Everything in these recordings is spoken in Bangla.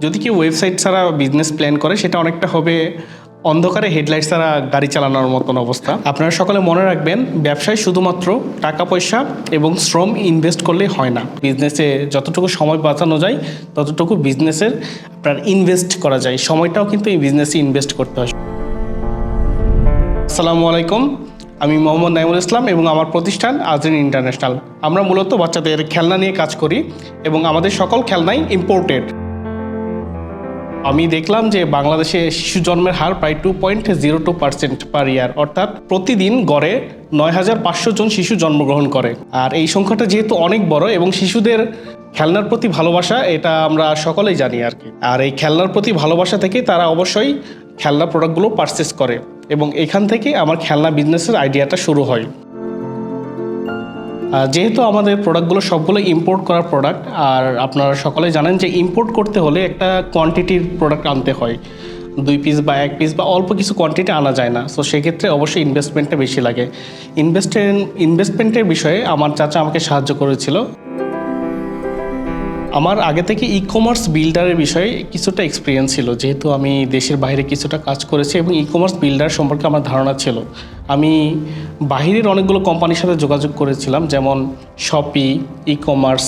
যদি কেউ ওয়েবসাইট ছাড়া বিজনেস প্ল্যান করে সেটা অনেকটা হবে অন্ধকারে হেডলাইট ছাড়া গাড়ি চালানোর মতন অবস্থা। আপনারা সকলে মনে রাখবেন, ব্যবসায় শুধুমাত্র টাকা পয়সা এবং শ্রম ইনভেস্ট করলেই হয় না। বিজনেসে যতটুকু সময় বাঁচানো যায় ততটুকু বিজনেসের আপনার ইনভেস্ট করা যায়। সময়টাও কিন্তু এই বিজনেসে ইনভেস্ট করতে হয়। আসসালামু আলাইকুম, আমি মোহাম্মদ নাইমুল ইসলাম এবং আমার প্রতিষ্ঠান আজরিন ইন্টারন্যাশনাল। আমরা মূলত বাচ্চাদের খেলনা নিয়ে কাজ করি এবং আমাদের সকল খেলনাই ইম্পোর্টেড। আমি দেখলাম যে বাংলাদেশে শিশু জন্মের হার প্রায় 2.02% পার ইয়ার, অর্থাৎ প্রতিদিন গড়ে 9,500 জন শিশু জন্মগ্রহণ করে। আর এই সংখ্যাটা যেহেতু অনেক বড় এবং শিশুদের খেলনার প্রতি ভালোবাসা, এটা আমরা সকলেই জানি আর কি। আর এই খেলনার প্রতি ভালোবাসা থেকে তারা অবশ্যই খেলনা প্রোডাক্টগুলো পারচেস করে এবং এখান থেকে আমার খেলনা বিজনেসের আইডিয়াটা শুরু হয়। যেহেতু আমাদের প্রোডাক্টগুলো সবগুলো ইম্পোর্ট করা প্রোডাক্ট, আর আপনারা সকলে জানেন যে ইম্পোর্ট করতে হলে একটা কোয়ান্টিটির প্রোডাক্ট আনতে হয়। 2 পিস বা 1 পিস বা অল্প কিছু কোয়ান্টিটি আনা যায় না। সো সেক্ষেত্রে অবশ্যই ইনভেস্টমেন্টটা বেশি লাগে। ইনভেস্টমেন্টের বিষয়ে আমার চাচা আমাকে সাহায্য করেছিল। আমার আগে থেকে ই কমার্স বিল্ডারের বিষয়ে কিছুটা এক্সপিরিয়েন্স ছিল, যেহেতু আমি দেশের বাইরে কিছুটা কাজ করেছি এবং ই কমার্স বিল্ডার সম্পর্কে আমার ধারণা ছিল। আমি বাহিরের অনেকগুলো কোম্পানির সাথে যোগাযোগ করেছিলাম, যেমন শপি, ই কমার্স,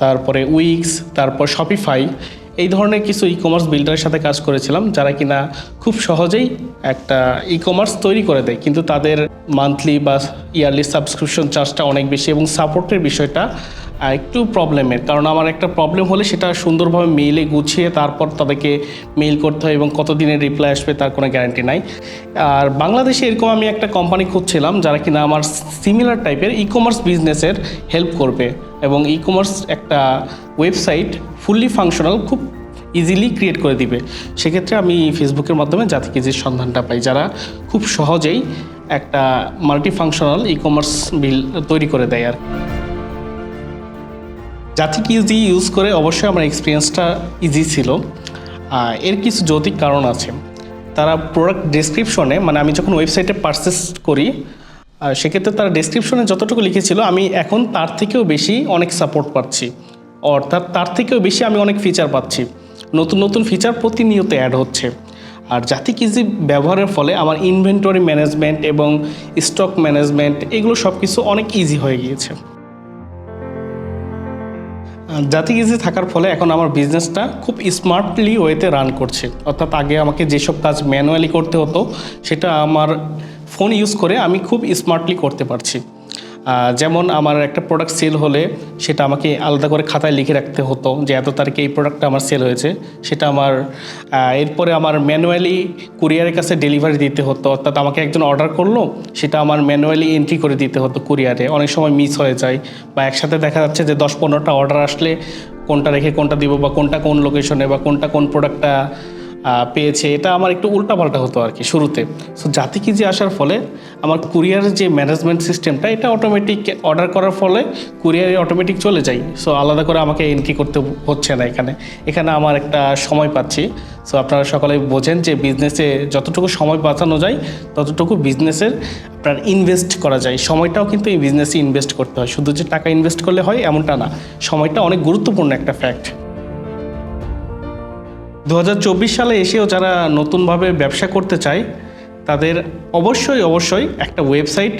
তারপরে উইক্স, তারপর শপিফাই, এই ধরনের কিছু ই কমার্স বিল্ডারের সাথে কাজ করেছিলাম, যারা কিনা খুব সহজেই একটা ই কমার্স তৈরি করে দেয়, কিন্তু তাদের মান্থলি বা ইয়ারলি সাবস্ক্রিপশন চার্জটা অনেক বেশি এবং সাপোর্টের বিষয়টা একটু প্রবলেমের। কারণ আমার একটা প্রবলেম হলে সেটা সুন্দরভাবে মেইলে গুছিয়ে তারপর তাদেরকে মেইল করতে হয় এবং কতদিনের রিপ্লাই আসবে তার কোনো গ্যারান্টি নাই। আর বাংলাদেশে এরকম আমি একটা কোম্পানি খুঁজছিলাম যারা কিনা আমার সিমিলার টাইপের ই কমার্স বিজনেসের হেল্প করবে এবং ই কমার্স একটা ওয়েবসাইট ফুললি ফাংশনাল খুব ইজিলি ক্রিয়েট করে দিবে। সেক্ষেত্রে আমি ফেসবুকের মাধ্যমে ZatiqEasyর সন্ধানটা পাই, যারা খুব সহজেই একটা মাল্টি ফাংশনাল ই কমার্স বিল তৈরি করে দেয়। আর ZatiqEasy ইউজ করে অবশ্যই আমার এক্সপিরিয়েন্সটা ইজি ছিল। এর কিছু যৌতিক কারণ আছে। তারা প্রোডাক্ট ডেসক্রিপশনে, মানে আমি যখন ওয়েবসাইটে পারচেস করি সেক্ষেত্রে তারা ডেসক্রিপশনে যতটুকু লিখেছিল আমি এখন তার থেকেও বেশি অনেক সাপোর্ট পাচ্ছি, অর্থাৎ তার থেকেও বেশি আমি অনেক ফিচার পাচ্ছি। নতুন নতুন ফিচার প্রতিনিয়ত অ্যাড হচ্ছে। আর ZatiqEasy ব্যবহারের ফলে আমার ইনভেন্টরি ম্যানেজমেন্ট এবং স্টক ম্যানেজমেন্ট এগুলো সব কিছু অনেক ইজি হয়ে গিয়েছে। ZatiqEasy থাকার ফলে এখন আমার বিজনেসটা খুব স্মার্টলি ওয়েতে রান করছে। অর্থাৎ আগে আমাকে যেসব কাজ ম্যানুয়ালি করতে হতো সেটা আমার ফোন ইউজ করে আমি খুব স্মার্টলি করতে পারছি। যেমন আমার একটা প্রোডাক্ট সেল হলে সেটা আমাকে আলাদা করে খাতায় লিখে রাখতে হতো যে এত তারিখে এই প্রোডাক্টটা আমার সেল হয়েছে। সেটা আমার এরপরে আমার ম্যানুয়ালি কুরিয়ারের কাছে ডেলিভারি দিতে হতো, অর্থাৎ আমাকে একজন অর্ডার করলো সেটা আমার ম্যানুয়ালি এন্ট্রি করে দিতে হতো কুরিয়ারে। অনেক সময় মিস হয়ে যায় বা একসাথে দেখা যাচ্ছে যে 10-15টা অর্ডার আসলে কোনটা রেখে কোনটা দিব বা কোনটা কোন লোকেশনে বা কোনটা কোন প্রোডাক্টটা পেয়েছে, এটা আমার একটু উল্টাপাল্টা হতো আর কি শুরুতে। সো ZatiqEasy আসার ফলে আমার কুরিয়ারের যে ম্যানেজমেন্ট সিস্টেমটা এটা অটোমেটিক, অর্ডার করার ফলে কুরিয়ারে অটোমেটিক চলে যায়। সো আলাদা করে আমাকে এন্ট্রি করতে হচ্ছে না। এখানে আমার একটা সময় পাচ্ছি। সো আপনারা সকলে বোঝেন যে বিজনেসে যতটুকু সময় বাঁচানো যায় ততটুকু বিজনেসের আপনার ইনভেস্ট করা যায়। সময়টাও কিন্তু এই বিজনেসে ইনভেস্ট করতে হয়, শুধু যে টাকা ইনভেস্ট করলে হয় এমনটা না। সময়টা অনেক গুরুত্বপূর্ণ একটা ফ্যাক্ট। 2024 সালে এসেও যারা নতুনভাবে ব্যবসা করতে চায় তাদের অবশ্যই একটা ওয়েবসাইট,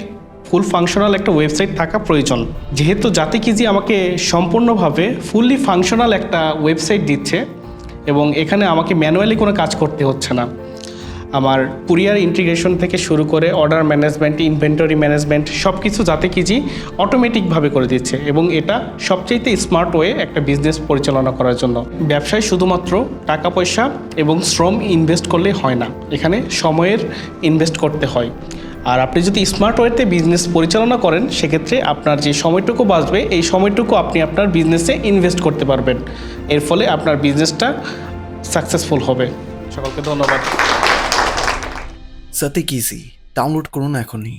ফুল ফাংশনাল একটা ওয়েবসাইট থাকা প্রয়োজন। যেহেতু ZatiqEasy আমাকে সম্পূর্ণভাবে ফুললি ফাংশনাল একটা ওয়েবসাইট দিচ্ছে এবং এখানে আমাকে ম্যানুয়ালি কোনো কাজ করতে হচ্ছে না। আমার কুরিয়ার ইন্টিগ্রেশন থেকে শুরু করে অর্ডার ম্যানেজমেন্ট, ইনভেন্টরি ম্যানেজমেন্ট সব কিছু ZatiqEasy অটোমেটিকভাবে করে দিচ্ছে এবং এটা সবচেয়ে স্মার্ট ওয়ে একটা বিজনেস পরিচালনা করার জন্য। ব্যবসায় শুধুমাত্র টাকা পয়সা এবং শ্রম ইনভেস্ট করলে হয় না, এখানে সময়ের ইনভেস্ট করতে হয়। আর আপনি যদি স্মার্ট ওয়েতে বিজনেস পরিচালনা করেন সেক্ষেত্রে আপনার যে সময়টুকু বাঁচবে এই সময়টুকু আপনি আপনার বিজনেসে ইনভেস্ট করতে পারবেন। এর ফলে আপনার বিজনেসটা সাকসেসফুল হবে। সকলকে ধন্যবাদ। ZatiqEasy ডাউনলোড করুন এখনই।